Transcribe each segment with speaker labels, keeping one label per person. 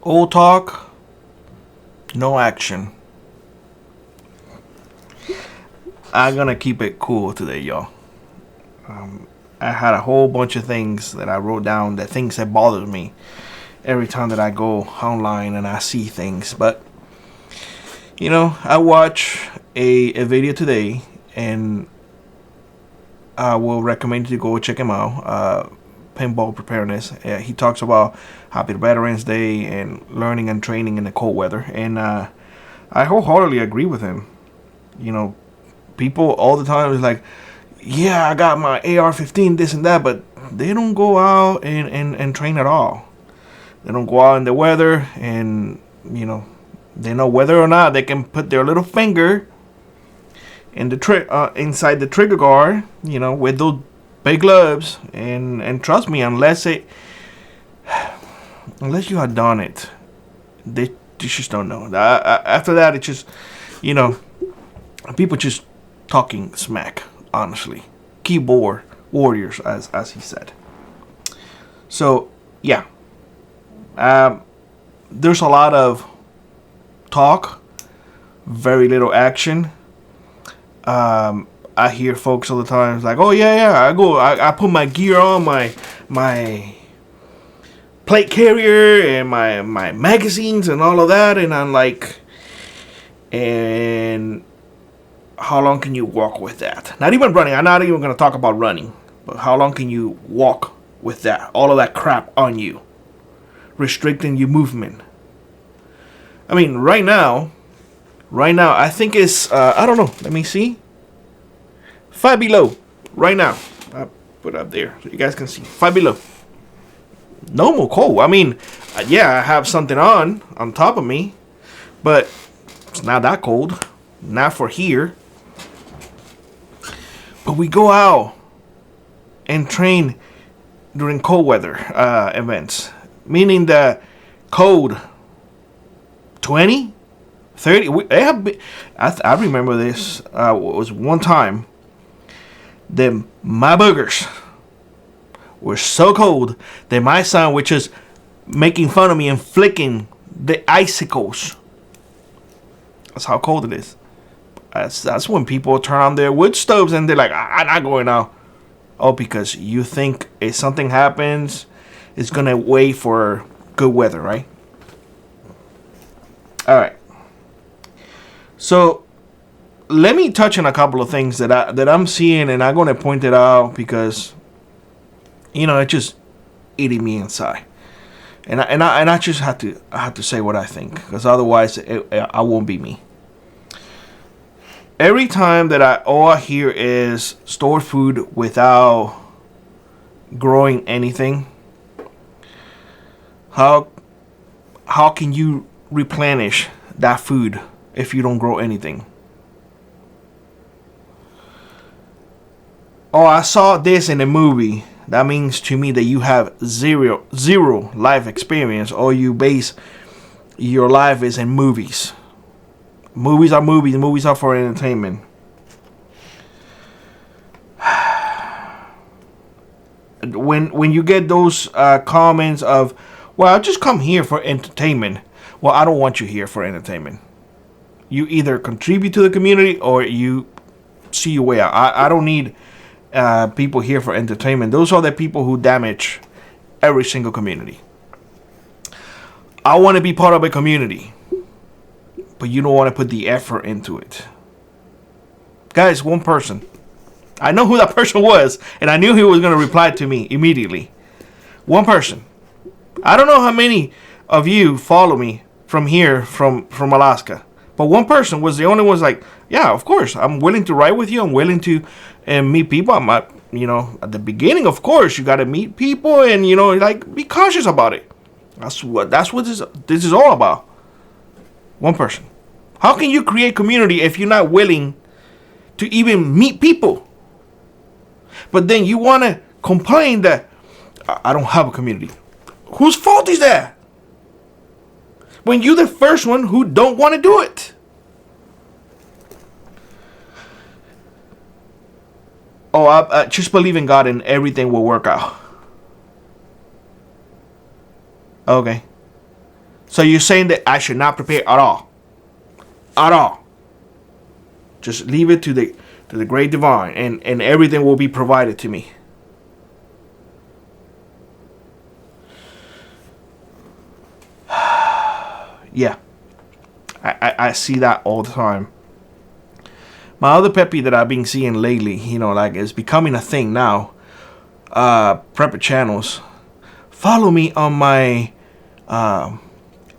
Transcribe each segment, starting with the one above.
Speaker 1: Old talk, no action. I'm gonna keep it cool today, y'all. I had a whole bunch of things that I wrote down, that things that bothers me every time that I go online and I see things. But I watch a video today, and I will recommend you to go check him out. Paintball preparedness. He talks about Happy Veterans Day and learning and training in the cold weather, and I wholeheartedly agree with him. People all the time is like, yeah, I got my AR-15, this and that, but they don't go out and train at all. They don't go out in the weather, and they know whether or not they can put their little finger in the inside the trigger guard, with those big gloves, and trust me, unless you had done it, they just don't know. After that, it's just, people just talking smack, honestly. Keyboard warriors, as he said. So, yeah. There's a lot of talk, very little action. I hear folks all the time like, oh yeah, I put my gear on, my plate carrier and my magazines and all of that, and I'm like, and how long can you walk with that? Not even running. I'm not even going to talk about running, but how long can you walk with that? All of that crap on you, restricting your movement. I mean, right now, I think it's, I don't know. Let me see. 5 below. Right now. I put it up there so you guys can see. 5 below. Normal cold. I mean, yeah, I have something on top of me, but it's not that cold. Not for here. But we go out and train during cold weather events. Meaning the cold 20, 30. I remember this. Was one time that my boogers were so cold that my son was just making fun of me and flicking the icicles. That's how cold it is. That's when people turn on their wood stoves and they're like, I'm not going out. Oh, because you think if something happens, it's going to wait for good weather, right? All right. So let me touch on a couple of things that I'm seeing, and I'm going to point it out because, it's just eating me inside. And I just have to say what I think, because otherwise I won't be me. Every time that all I hear is stored food without growing anything, how can you replenish that food if you don't grow anything? Oh, I saw this in a movie. That means to me that you have zero life experience, or you base your life is in movies. Movies are movies. Movies are for entertainment. When you get those comments of, well, I just come here for entertainment. Well, I don't want you here for entertainment. You either contribute to the community or you see your way out. I don't need people here for entertainment. Those are the people who damage every single community. I want to be part of a community, but you don't want to put the effort into it. Guys, one person. I know who that person was, and I knew he was going to reply to me immediately. One person. I don't know how many of you follow me from here, from Alaska, but one person was the only one. Was like, yeah, of course, I'm willing to ride with you. I'm willing to meet people. I'm not, at the beginning, of course, you got to meet people and be cautious about it. That's what this is all about. One person. How can you create community if you're not willing to even meet people? But then you want to complain that I don't have a community. Whose fault is that? When you're the first one who don't want to do it. Oh, I just believe in God and everything will work out. Okay. So you're saying that I should not prepare at all? At all. Just leave it to the great divine, and everything will be provided to me. Yeah. I see that all the time. My other pet peeve that I've been seeing lately, like it's becoming a thing now. Prepper channels. Follow me on my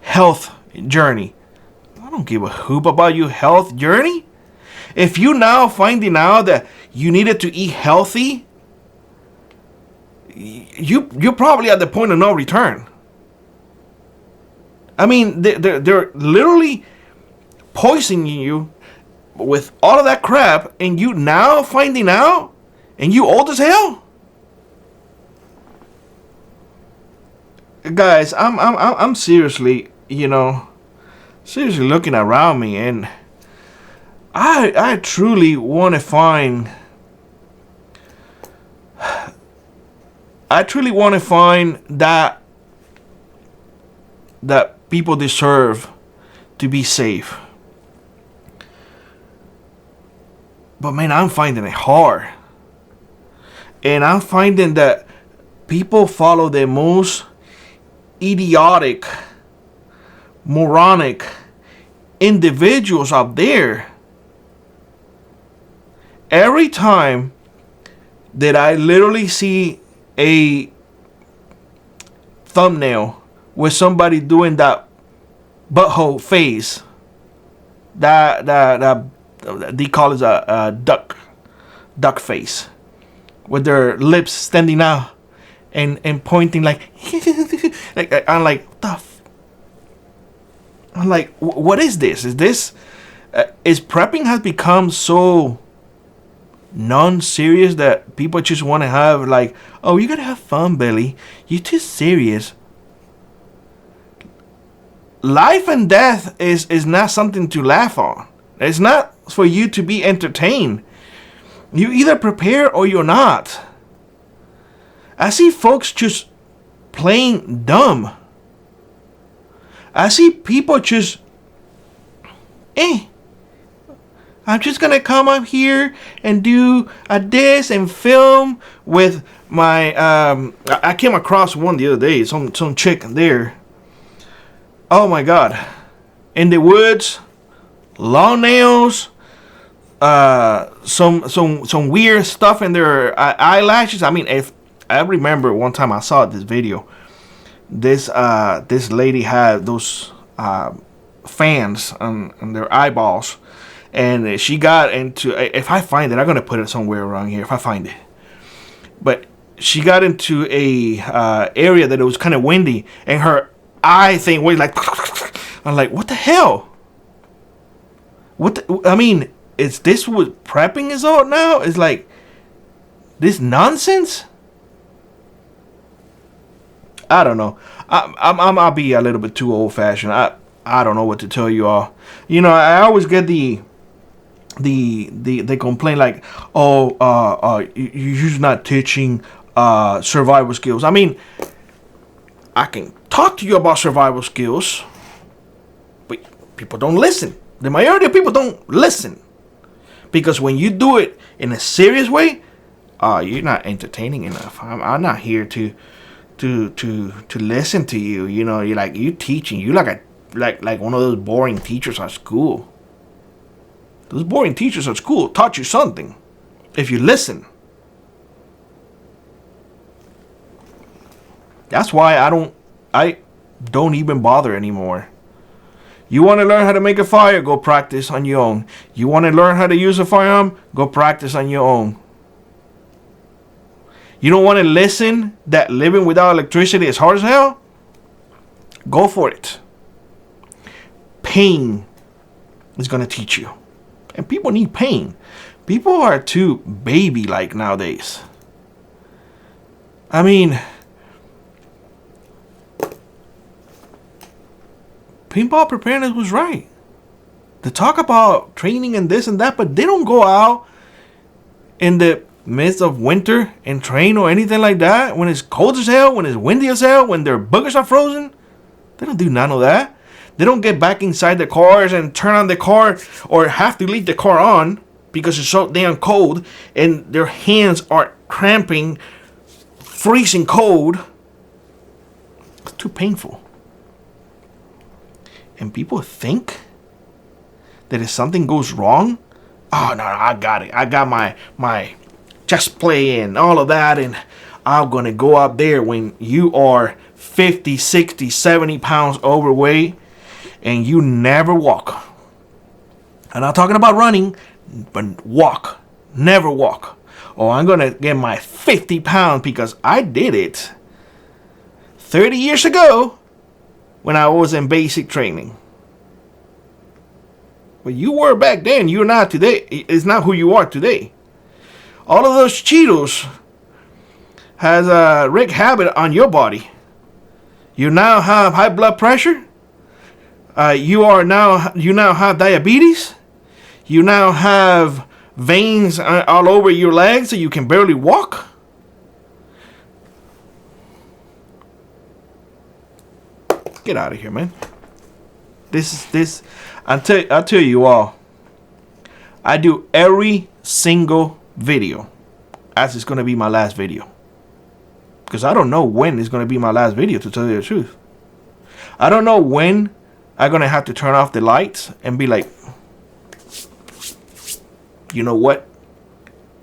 Speaker 1: health journey. I don't give a hoop about your health journey. If you now finding out that you needed to eat healthy, you're probably at the point of no return. I mean, they're literally poisoning you with all of that crap, and you now finding out, and you old as hell. Guys, I'm seriously, seriously looking around me, and I truly want to find. I truly want to find that people deserve to be safe. But man, I'm finding it hard. And I'm finding that people follow the most idiotic, moronic individuals out there. Every time that I literally see a thumbnail with somebody doing that butthole face, that they call it a duck face, with their lips standing out and pointing like I'm like, I'm like, what is this? Is this is prepping has become so non-serious that people just want to have like, oh, you gotta have fun, Billy. You're too serious. Life and death is not something to laugh on. It's not for you to be entertained. You either prepare or you're not. I see folks just playing dumb. I see people just, I'm just gonna come up here and do this and film with my, I came across one the other day, some chick there. Oh my God. In the woods, long nails, some weird stuff in their eyelashes. I mean, if I remember one time I saw this video, this lady had those fans on their eyeballs, and she got into, if I find it, I'm gonna put it somewhere around here if I find it, but she got into a area that it was kind of windy, and her eye thing was like, I'm like, what the hell? I mean, is this what prepping is all now? It's like this nonsense? I don't know. I'll be a little bit too old fashioned. I don't know what to tell you all. I always get the complaint like, you're not teaching survival skills. I mean, I can talk to you about survival skills, but people don't listen. The majority of people don't listen, because when you do it in a serious way, you're not entertaining enough. I'm not here to listen to you. You're like, you teaching. You like one of those boring teachers at school. Those boring teachers at school taught you something if you listen. That's why I don't even bother anymore. You want to learn how to make a fire? Go practice on your own. You want to learn how to use a firearm? Go practice on your own. You don't want to listen that living without electricity is hard as hell? Go for it. Pain is going to teach you. And people need pain. People are too baby-like nowadays. I mean, paintball preparedness was right. They talk about training and this and that, but they don't go out in the midst of winter and train or anything like that when it's cold as hell, when it's windy as hell, when their boogers are frozen. They don't do none of that. They don't get back inside the cars and turn on the car or have to leave the car on because it's so damn cold and their hands are cramping, freezing cold. It's too painful. And people think that if something goes wrong, oh no, I got it. I got my chest play and all of that, and I'm gonna go up there when you are 50, 60, 70 pounds overweight and you never walk. I'm not talking about running, but walk. Never walk. Oh, I'm gonna get my 50 pounds because I did it 30 years ago when I was in basic training. But you were back then, you're not today. It's not who you are today. All of those Cheetos has a wreak havoc on your body. You now have high blood pressure. You now have diabetes. You now have veins all over your legs so you can barely walk. Get out of here, man. I'll tell you all. I do every single video as it's going to be my last video. Because I don't know when it's going to be my last video, to tell you the truth. I don't know when I'm going to have to turn off the lights and be like, you know what?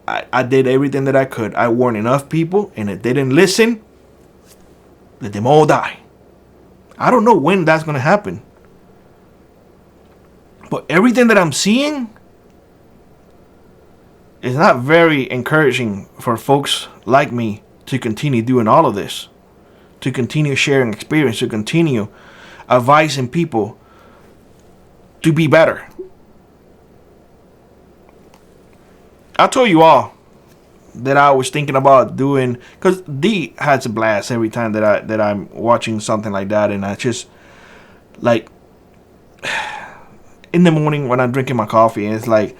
Speaker 1: I did everything that I could. I warned enough people, and if they didn't listen, let them all die. I don't know when that's going to happen. But everything that I'm seeing is not very encouraging for folks like me to continue doing all of this, to continue sharing experience, to continue advising people to be better. I told you all that I was thinking about doing, because D has a blast every time that I'm watching something like that, and I just like in the morning when I'm drinking my coffee, and it's like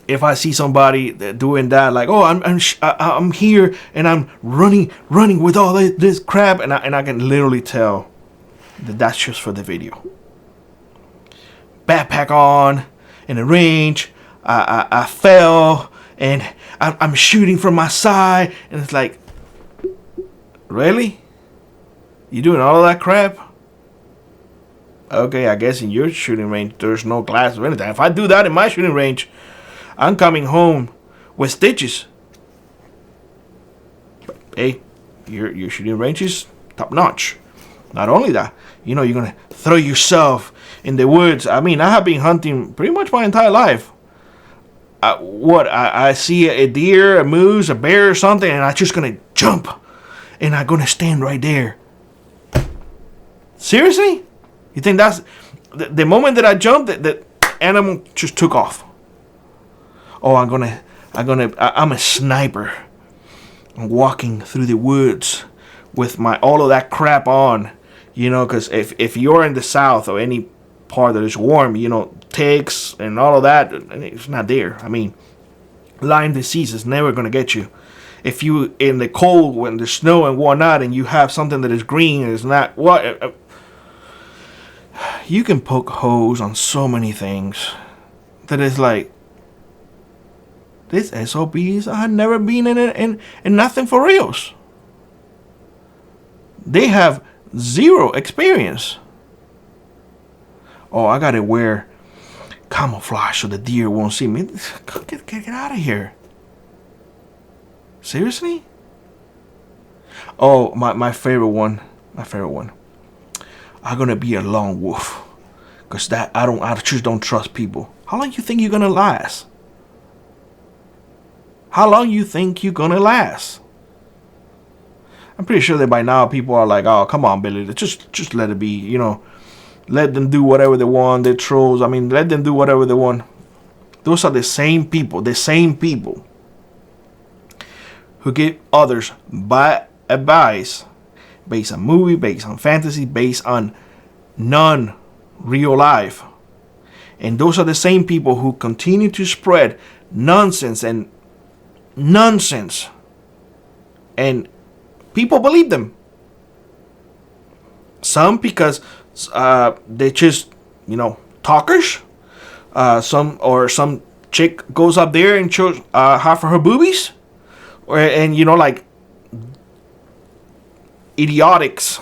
Speaker 1: if I see somebody doing that, like, oh, I'm here and I'm running with all this crap, and I can literally tell that that's just for the video. Backpack on in the range. I fell and I'm shooting from my side, and it's like, really? You doing all of that crap? Okay, I guess in your shooting range there's no glass or anything. If I do that in my shooting range, I'm coming home with stitches. But, hey, your shooting range is top notch. Not only that, you're gonna throw yourself in the woods. I mean, I have been hunting pretty much my entire life. I see a deer, a moose, a bear or something, and I'm just gonna jump, and I'm gonna stand right there. Seriously? You think that's the moment that I jumped, the animal just took off? Oh, I'm a sniper. I'm walking through the woods with all of that crap on, because if you're in the South or any part that is warm, ticks and all of that, it's not there. I mean, Lyme disease is never going to get you. If you in the cold, when there's snow and whatnot, and you have something that is green and is not, you can poke holes on so many things that is like, these SOBs have never been in nothing for reals. They have zero experience. Oh, I gotta wear camouflage so the deer won't see me. Get out of here. Seriously? Oh, my favorite one. I'm gonna be a lone wolf, cause I just don't trust people. How long you think you're gonna last? How long you think you're gonna last? I'm pretty sure that by now people are like, oh, come on, Billy, just let it be, let them do whatever they want. They're trolls. I mean, let them do whatever they want. Those are the same people who give others bad advice based on movie, based on fantasy, based on non-real life. And those are the same people who continue to spread nonsense. And people believe them. Some because they just, talkers. Some chick goes up there and shows half of her boobies, and like idiotics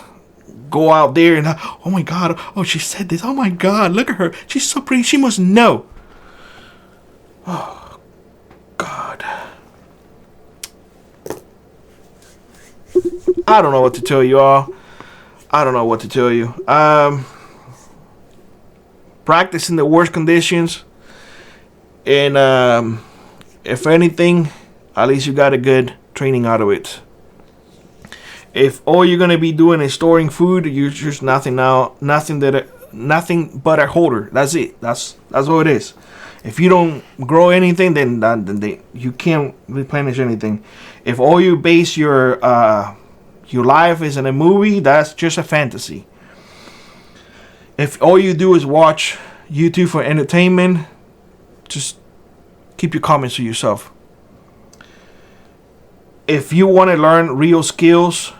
Speaker 1: go out there and, oh my god, oh, she said this, oh my god, look at her, she's so pretty, she must know. Oh god, I don't know what to tell you all. I don't know what to tell you. Practice in the worst conditions, and if anything, at least you got a good training out of it. If all you're gonna be doing is storing food, you're just nothing but a holder. That's it. That's all it is. If you don't grow anything, then you can't replenish anything. If all you base your life is in a movie, that's just a fantasy. If all you do is watch YouTube for entertainment, just keep your comments to yourself. If you want to learn real skills,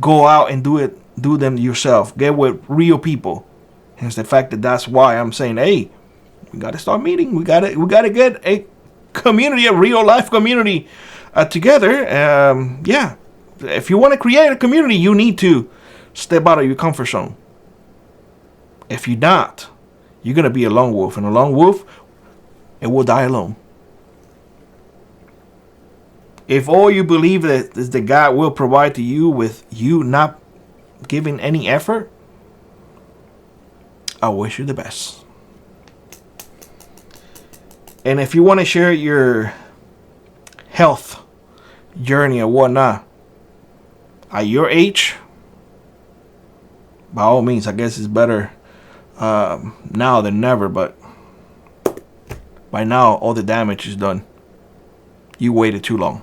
Speaker 1: go out and do them yourself. Get with real people. Hence the fact that's why I'm saying, hey, we got to start meeting. We got to get a community, a real life community together. Yeah. If you want to create a community, you need to step out of your comfort zone. If you're not, you're going to be a lone wolf. And a lone wolf, it will die alone. If all you believe that is that God will provide to you with you not giving any effort, I wish you the best. And if you want to share your health journey or whatnot at your age, by all means, I guess it's better now than never. But by now, all the damage is done. You waited too long.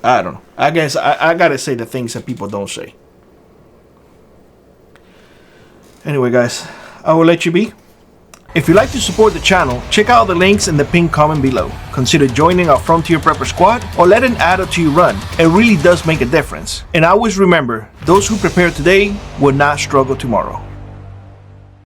Speaker 1: I don't know. I guess I gotta say the things that people don't say. Anyway, guys, I will let you be. If you'd like to support the channel, check out the links in the pinned comment below. Consider joining our Frontier Prepper Squad or let an ad or two run. It really does make a difference. And always remember, those who prepare today will not struggle tomorrow.